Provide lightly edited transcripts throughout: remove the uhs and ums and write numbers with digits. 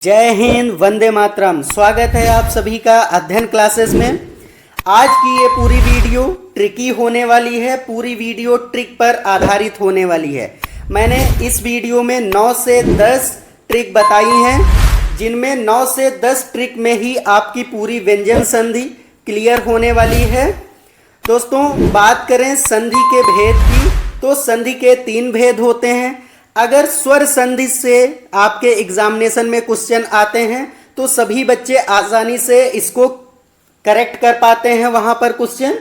जय हिंद, वंदे मातरम। स्वागत है आप सभी का अध्ययन क्लासेस में। आज की ये पूरी वीडियो ट्रिकी होने वाली है। पूरी वीडियो ट्रिक पर आधारित होने वाली है। मैंने इस वीडियो में 9 से 10 ट्रिक बताई हैं, जिनमें 9 से 10 ट्रिक में ही आपकी पूरी व्यंजन संधि क्लियर होने वाली है। दोस्तों, बात करें संधि के भेद की, तो संधि के 3 भेद होते हैं। अगर स्वर संधि से आपके एग्जामिनेशन में क्वेश्चन आते हैं तो सभी बच्चे आसानी से इसको करेक्ट कर पाते हैं वहां पर क्वेश्चन।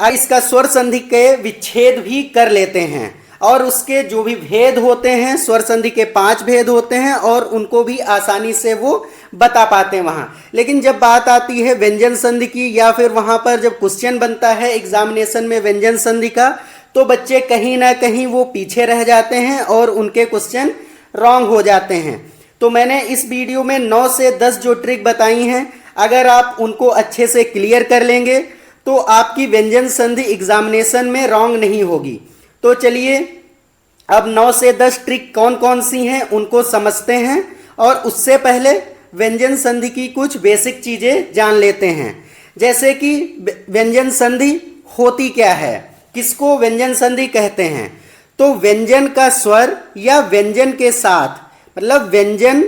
इसका स्वर संधि के विच्छेद भी कर लेते हैं और उसके जो भी भेद होते हैं, स्वर संधि के 5 भेद होते हैं और उनको भी आसानी से वो बता पाते हैं वहां। लेकिन जब बात आती है व्यंजन संधि की, या फिर वहां पर जब क्वेश्चन बनता है एग्जामिनेशन में व्यंजन संधि का, तो बच्चे कहीं ना कहीं वो पीछे रह जाते हैं और उनके क्वेश्चन रॉन्ग हो जाते हैं। तो मैंने इस वीडियो में 9 से 10 जो ट्रिक बताई हैं, अगर आप उनको अच्छे से क्लियर कर लेंगे तो आपकी व्यंजन संधि एग्जामिनेशन में रॉन्ग नहीं होगी। तो चलिए अब 9 से 10 ट्रिक कौन कौन सी हैं उनको समझते हैं, और उससे पहले व्यंजन संधि की कुछ बेसिक चीजें जान लेते हैं। जैसे कि व्यंजन संधि होती क्या है, किसको व्यंजन संधि कहते हैं। तो व्यंजन का स्वर या व्यंजन के साथ, मतलब व्यंजन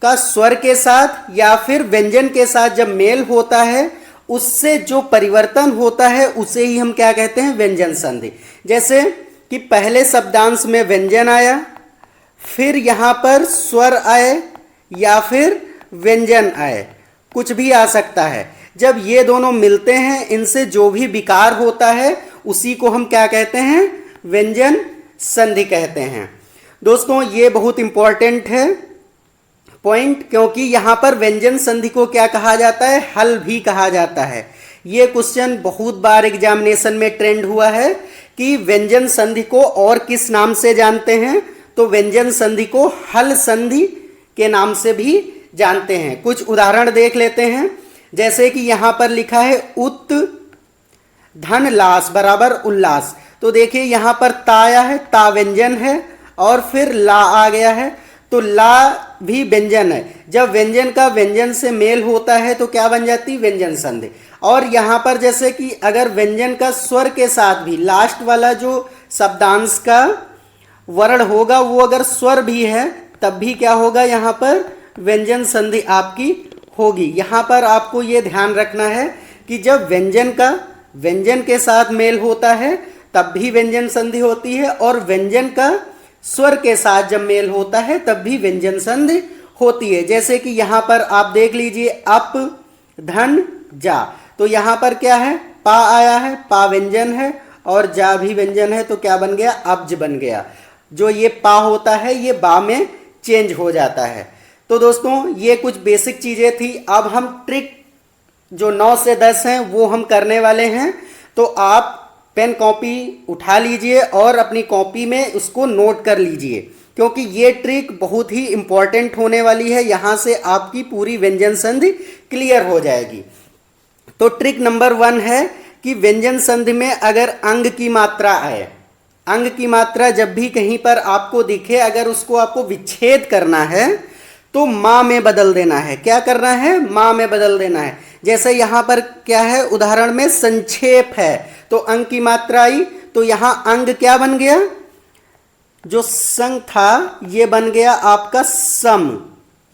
का स्वर के साथ या फिर व्यंजन के साथ जब मेल होता है, उससे जो परिवर्तन होता है उसे ही हम क्या कहते हैं, व्यंजन संधि। जैसे कि पहले शब्दांश में व्यंजन आया, फिर यहां पर स्वर आए या फिर व्यंजन आए, कुछ भी आ सकता है। जब ये दोनों मिलते हैं, इनसे जो भी विकार होता है उसी को हम क्या कहते हैं, व्यंजन संधि कहते हैं। दोस्तों, ये बहुत इंपॉर्टेंट है पॉइंट, क्योंकि यहां पर व्यंजन संधि को क्या कहा जाता है, हल भी कहा जाता है। ये क्वेश्चन बहुत बार एग्जामिनेशन में ट्रेंड हुआ है कि व्यंजन संधि को और किस नाम से जानते हैं, तो व्यंजन संधि को हल संधि के नाम से भी जानते हैं। कुछ उदाहरण देख लेते हैं। जैसे कि यहां पर लिखा है उत धन लास बराबर उल्लास। तो देखिए यहां पर ता आया है, ता व्यंजन है, और फिर ला आ गया है, तो ला भी व्यंजन है। जब व्यंजन का व्यंजन से मेल होता है तो क्या बन जाती, व्यंजन संधि। और यहां पर जैसे कि अगर व्यंजन का स्वर के साथ भी, लास्ट वाला जो शब्दांश का वर्ण होगा वो अगर स्वर भी है, तब भी क्या होगा, यहां पर व्यंजन संधि आपकी होगी। यहां पर आपको यह ध्यान रखना है कि जब व्यंजन का व्यंजन के साथ मेल होता है तब भी व्यंजन संधि होती है, और व्यंजन का स्वर के साथ जब मेल होता है तब भी व्यंजन संधि होती है। जैसे कि यहां पर आप देख लीजिए, अप धन जा, तो यहां पर क्या है, पा आया है, पा व्यंजन है और जा भी व्यंजन है, तो क्या बन गया, अब्ज बन गया। जो ये पा होता है ये बा में चेंज हो जाता है। तो दोस्तों, ये कुछ बेसिक चीजें थी। अब हम ट्रिक जो 9 से 10 हैं वो हम करने वाले हैं। तो आप पेन कॉपी उठा लीजिए और अपनी कॉपी में उसको नोट कर लीजिए, क्योंकि ये ट्रिक बहुत ही इंपॉर्टेंट होने वाली है। यहां से आपकी पूरी व्यंजन संधि क्लियर हो जाएगी। तो ट्रिक नंबर 1 है कि व्यंजन संधि में अगर अंग की मात्रा आए, अंग की मात्रा जब भी कहीं पर आपको दिखे, अगर उसको आपको विच्छेद करना है तो मां में बदल देना है। क्या करना है, मां में बदल देना है। जैसे यहां पर क्या है, उदाहरण में संक्षेप है, तो अंग की मात्रा आई, तो यहां अंग क्या बन गया, जो संग था ये बन गया आपका सम।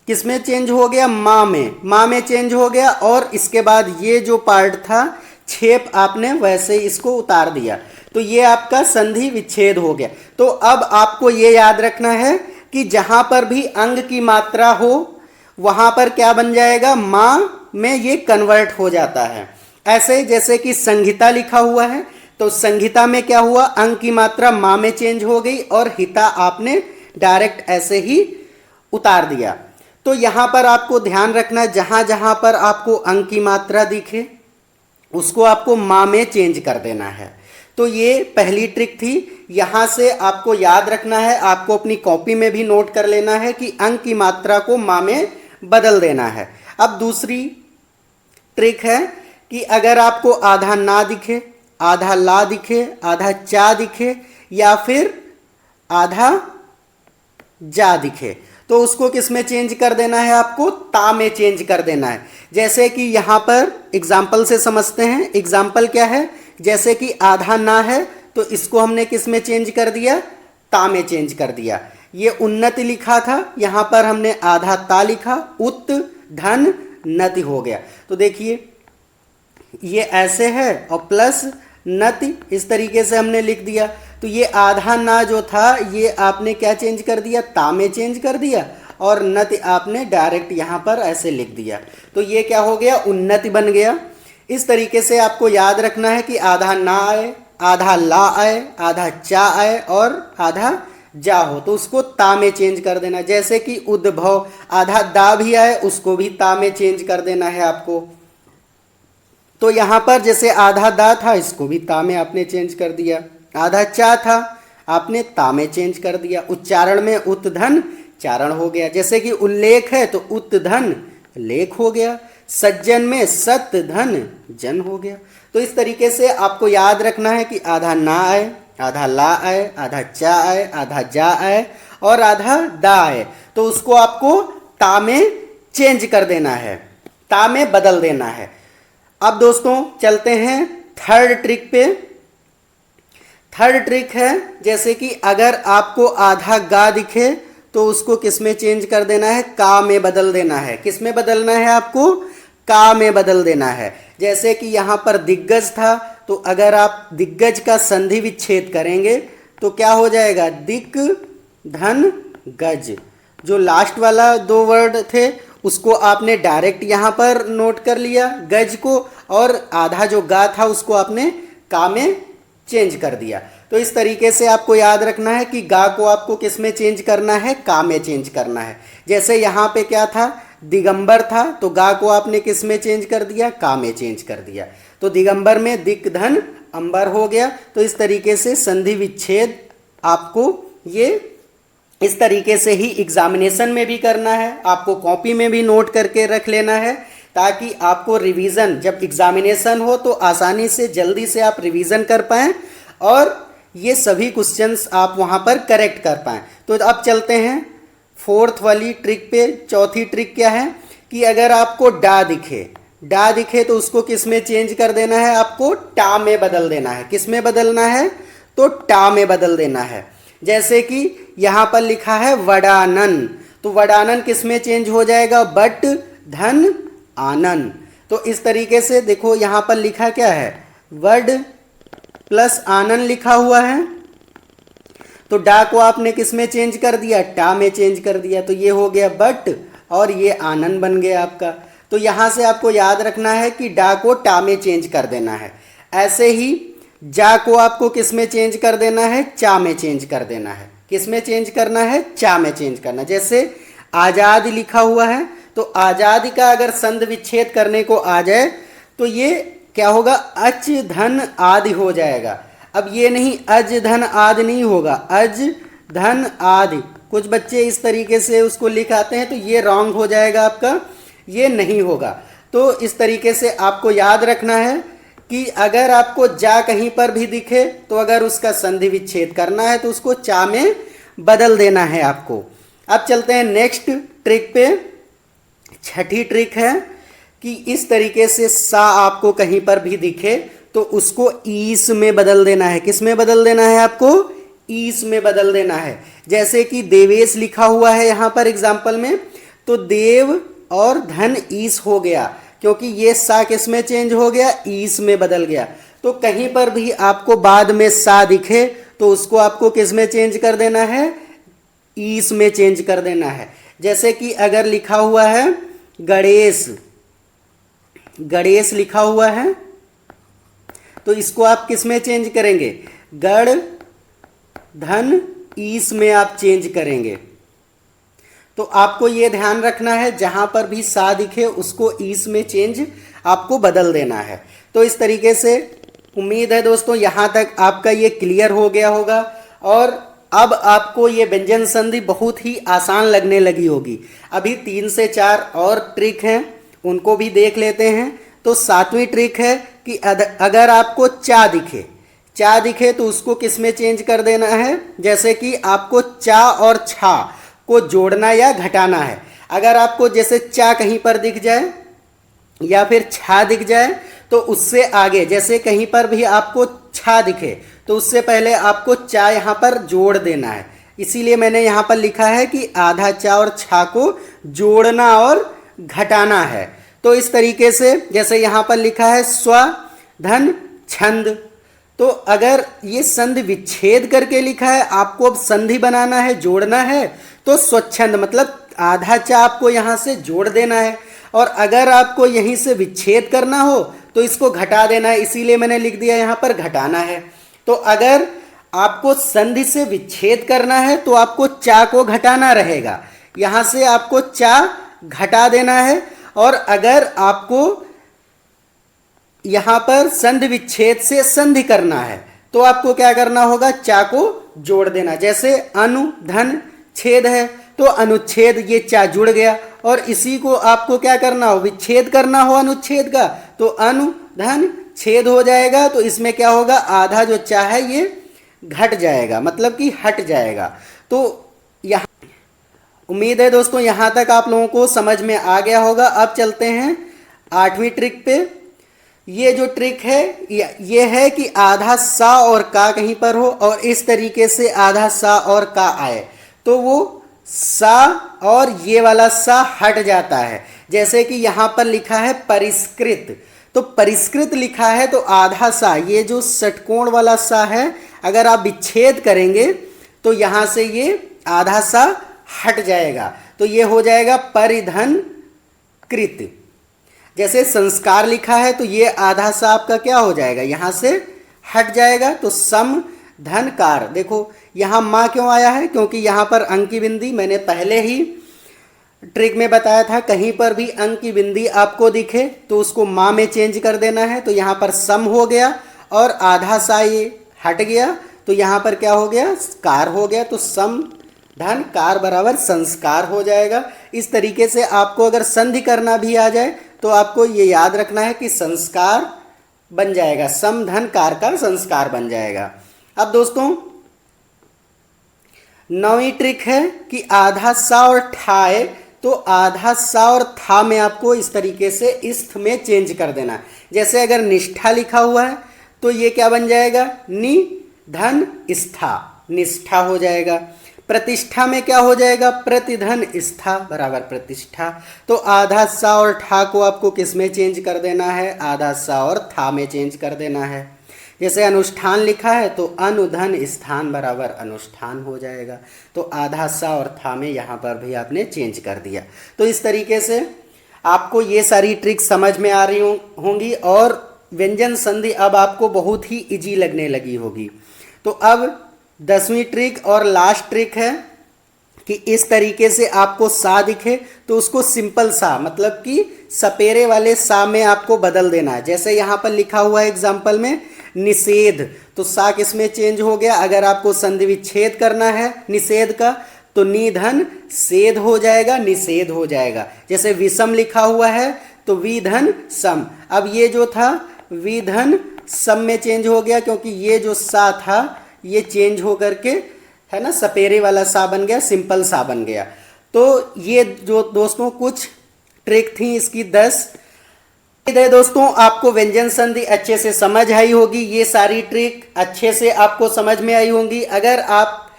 किसमें चेंज हो गया, मां में, मां में चेंज हो गया। और इसके बाद ये जो पार्ट था छेप, आपने वैसे इसको उतार दिया, तो ये आपका संधि विच्छेद हो गया। तो अब आपको ये याद रखना है कि जहां पर भी अंग की मात्रा हो वहां पर क्या बन जाएगा, मां में ये कन्वर्ट हो जाता है। ऐसे जैसे कि संहिता लिखा हुआ है, तो संहिता में क्या हुआ, अंग की मात्रा मां में चेंज हो गई और हिता आपने डायरेक्ट ऐसे ही उतार दिया। तो यहां पर आपको ध्यान रखना, जहां जहां पर आपको अंग की मात्रा दिखे उसको आपको मां में चेंज कर देना है। तो ये पहली ट्रिक थी। यहां से आपको याद रखना है, आपको अपनी कॉपी में भी नोट कर लेना है कि अंग की मात्रा को मां में बदल देना है। अब दूसरी ट्रिक है कि अगर आपको आधा ना दिखे, आधा ला दिखे, आधा चा दिखे या फिर आधा जा दिखे, तो उसको किस में चेंज कर देना है, आपको ता में चेंज कर देना है। जैसे कि यहाँ पर एग्जाम्पल से समझते हैं। एग्जाम्पल क्या है, जैसे कि आधा ना है तो इसको हमने किस में चेंज कर दिया, ता में चेंज कर दिया। ये उन्नति लिखा था, यहाँ पर हमने आधा ता लिखा, उत धन नति हो गया। तो देखिए ये ऐसे है और प्लस नति, इस तरीके से हमने लिख दिया। तो ये आधा ना जो था ये आपने क्या चेंज कर दिया, ता में चेंज कर दिया, और नति आपने डायरेक्ट यहाँ पर ऐसे लिख दिया। तो ये क्या हो गया, उन्नति बन गया। इस तरीके से आपको याद रखना है कि आधा ना आए, आधा ला आए, आधा चा आए और आधा जा हो तो उसको ता में चेंज कर देना। जैसे कि उद्भव, आधा दा भी आए उसको भी ता में चेंज कर देना है आपको। तो यहाँ पर जैसे आधा दा था इसको भी ता में आपने चेंज कर दिया, आधा चा था आपने ता में चेंज कर दिया। उच्चारण में उत धन चारण हो गया। जैसे कि उल्लेख है तो उत धन लेख हो गया। सज्जन में सत धन जन हो गया। तो इस तरीके से आपको याद रखना है कि आधा ना आए, आधा ला आए, आधा चा आए, आधा जा आए और आधा दा आए तो उसको आपको ता में चेंज कर देना है, ता में बदल देना है। अब दोस्तों चलते हैं थर्ड ट्रिक पे। थर्ड ट्रिक है जैसे कि अगर आपको आधा गा दिखे तो उसको किस में चेंज कर देना है, का में बदल देना है। किस में बदलना है आपको, का में बदल देना है। जैसे कि यहाँ पर दिग्गज था तो अगर आप दिग्गज का संधि विच्छेद करेंगे तो क्या हो जाएगा, दिक धन गज। जो लास्ट वाला दो वर्ड थे उसको आपने डायरेक्ट यहाँ पर नोट कर लिया गज को, और आधा जो गा था उसको आपने का में चेंज कर दिया। तो इस तरीके से आपको याद रखना है कि गा को आपको किस में चेंज करना है, का में चेंज करना है। जैसे यहाँ पे क्या था, दिगंबर था तो गा को आपने किस में चेंज कर दिया, का में चेंज कर दिया। तो दिगंबर में दिक धन अंबर हो गया। तो इस तरीके से संधि विच्छेद आपको ये इस तरीके से ही एग्जामिनेशन में भी करना है, आपको कॉपी में भी नोट करके रख लेना है ताकि आपको रिवीजन जब एग्जामिनेशन हो तो आसानी से जल्दी से आप रिवीजन कर पाएँ और ये सभी क्वेश्चंस आप वहाँ पर करेक्ट कर पाएँ। तो अब चलते हैं फोर्थ वाली ट्रिक पे। चौथी ट्रिक क्या है कि अगर आपको डा दिखे तो उसको किस में चेंज कर देना है, आपको टा में बदल देना है। किस में बदलना है, तो टा में बदल देना है। जैसे कि यहाँ पर लिखा है वडानन, तो वडानन किस में चेंज हो जाएगा, बट धन आनन। तो इस तरीके से देखो यहाँ पर लिखा क्या है, वड प्लस आनन लिखा हुआ है। तो डा को आपने किस में चेंज कर दिया, टा में चेंज कर दिया। तो ये हो गया बट और ये आनन बन गया आपका। तो यहाँ से आपको याद रखना है कि डा को टा में चेंज कर देना है। ऐसे ही जा को आपको किस में चेंज कर देना है, चा में चेंज कर देना है। किस में चेंज करना है, चा में चेंज करना। जैसे आजाद लिखा हुआ है तो आजादी का अगर संधि विच्छेद करने को आ जाए तो ये क्या होगा, अच धन आदि हो जाएगा। अब ये नहीं अज धन आदि नहीं होगा, अज धन आदि। कुछ बच्चे इस तरीके से उसको लिखाते हैं तो ये रॉन्ग हो जाएगा आपका, ये नहीं होगा। तो इस तरीके से आपको याद रखना है कि अगर आपको जा कहीं पर भी दिखे तो अगर उसका संधि विच्छेद करना है तो उसको चा में बदल देना है आपको। अब चलते हैं नेक्स्ट ट्रिक पे। छठी ट्रिक है कि इस तरीके से सा आपको कहीं पर भी दिखे तो उसको ईस में बदल देना है। किस में बदल देना है आपको, ईस में बदल देना है। जैसे कि देवेश लिखा हुआ है यहाँ पर एग्जाम्पल में, तो देव और धन ईस हो गया क्योंकि ये सा किस में चेंज हो गया, ईस में बदल गया। तो कहीं पर भी आपको बाद में सा दिखे तो उसको आपको किस में चेंज कर देना है, ईस में चेंज कर देना है। जैसे कि अगर लिखा हुआ है गणेश, गणेश लिखा हुआ है तो इसको आप किस में चेंज करेंगे, गण धन ईस में आप चेंज करेंगे। तो आपको ये ध्यान रखना है जहां पर भी सा दिखे उसको ईस में चेंज आपको बदल देना है। तो इस तरीके से उम्मीद है दोस्तों यहां तक आपका ये क्लियर हो गया होगा और अब आपको ये व्यंजन संधि बहुत ही आसान लगने लगी होगी। अभी 3 से 4 और ट्रिक हैं, उनको भी देख लेते हैं। तो 7वीं ट्रिक है कि अगर आपको चा दिखे तो उसको किस में चेंज कर देना है। जैसे कि आपको चा और छा को जोड़ना या घटाना है। अगर आपको जैसे चा कहीं पर दिख जाए या फिर छा दिख जाए तो उससे आगे, जैसे कहीं पर भी आपको छा दिखे तो उससे पहले आपको चा यहाँ पर जोड़ देना है। इसीलिए मैंने यहाँ पर लिखा है कि आधा चा और छा को जोड़ना और घटाना है। तो इस तरीके से जैसे यहाँ पर लिखा है स्व धन छंद, तो अगर ये संधि विच्छेद करके लिखा है, आपको अब संधि बनाना है, जोड़ना है, तो स्वच्छंद मतलब आधा चा आपको यहाँ से जोड़ देना है। और अगर आपको यहीं से विच्छेद करना हो तो इसको घटा देना है, इसीलिए मैंने लिख दिया यहाँ पर घटाना है। तो अगर आपको संधि से विच्छेद करना है तो आपको चा को घटाना रहेगा, यहाँ से आपको चा घटा देना है। और अगर आपको यहाँ पर संधि विच्छेद से संधि करना है तो आपको क्या करना होगा, चा को जोड़ देना। जैसे अनु धन छेद है तो अनुच्छेद, ये चा जुड़ गया। और इसी को आपको क्या करना हो, विच्छेद करना हो अनुच्छेद का, तो अनु धन छेद हो जाएगा। तो इसमें क्या होगा, आधा जो चा है ये घट जाएगा, मतलब कि हट जाएगा। तो यहाँ उम्मीद है दोस्तों यहाँ तक आप लोगों को समझ में आ गया होगा। अब चलते हैं 8वीं ट्रिक पे। ये जो ट्रिक है ये है कि आधा सा और का कहीं पर हो और इस तरीके से आधा सा और का आए तो वो सा और ये वाला सा हट जाता है। जैसे कि यहाँ पर लिखा है परिष्कृत, तो परिष्कृत लिखा है तो आधा सा, ये जो षटकोण वाला सा है, अगर आप विच्छेद करेंगे तो यहाँ से ये आधा सा हट जाएगा, तो ये हो जाएगा परिधन कृत। जैसे संस्कार लिखा है तो ये आधा सा आपका क्या हो जाएगा, यहाँ से हट जाएगा, तो सम धनकार। देखो यहाँ माँ क्यों आया है, क्योंकि यहाँ पर अंक की बिंदी, मैंने पहले ही ट्रिक में बताया था, कहीं पर भी अंक की बिंदी आपको दिखे तो उसको माँ में चेंज कर देना है। तो यहाँ पर सम हो गया और आधा सा ये हट गया, तो यहाँ पर क्या हो गया, कार हो गया। तो सम धन कार बराबर संस्कार हो जाएगा। इस तरीके से आपको अगर संधि करना भी आ जाए तो आपको ये याद रखना है कि संस्कार बन जाएगा, सम धन कार का संस्कार बन जाएगा। अब दोस्तों 9वीं ट्रिक है कि आधा सा और ठा है, तो आधा सा और था में आपको इस तरीके से इस्थ में चेंज कर देना है। जैसे अगर निष्ठा लिखा हुआ है तो ये क्या बन जाएगा, नि धन स्था, निष्ठा हो जाएगा। प्रतिष्ठा में क्या हो जाएगा, प्रतिधन स्था बराबर प्रतिष्ठा। तो आधा सा और ठा को आपको किस में चेंज कर देना है, आधा सा और था में चेंज कर देना है। जैसे अनुष्ठान लिखा है तो अनुधन स्थान बराबर अनुष्ठान हो जाएगा, तो आधा सा और था में यहाँ पर भी आपने चेंज कर दिया। तो इस तरीके से आपको ये सारी ट्रिक समझ में आ रही होंगी और व्यंजन संधि अब आपको बहुत ही इजी लगने लगी होगी। तो अब 10वीं ट्रिक और लास्ट ट्रिक है कि इस तरीके से आपको सा दिखे तो उसको सिंपल सा, मतलब कि सपेरे वाले सा में आपको बदल देना है। जैसे यहाँ पर लिखा हुआ है एग्जाम्पल में निषेध, तो सा किस में चेंज हो गया, अगर आपको संधि विच्छेद करना है निषेध का तो निधन सेध हो जाएगा, निषेध हो जाएगा। जैसे विषम लिखा हुआ है तो विधन सम, अब ये जो था विधन सम में चेंज हो गया, क्योंकि ये जो सा था ये चेंज हो करके है ना सपेरे वाला सा बन गया, सिंपल सा बन गया। तो ये जो दोस्तों कुछ ट्रिक थी इसकी 10। दोस्तों आपको व्यंजन संधि अच्छे से समझ आई होगी, ये सारी ट्रिक अच्छे से आपको समझ में आई होंगी। अगर आप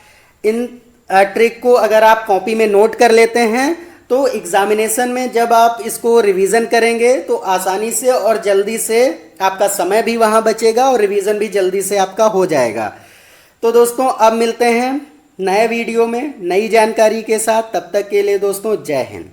इन ट्रिक को अगर आप कॉपी में नोट कर लेते हैं तो एग्जामिनेशन में जब आप इसको रिवीजन करेंगे तो आसानी से और जल्दी से आपका समय भी वहाँ बचेगा और रिवीजन भी जल्दी से आपका हो जाएगा। तो दोस्तों अब मिलते हैं नए वीडियो में नई जानकारी के साथ, तब तक के लिए दोस्तों जय हिंद।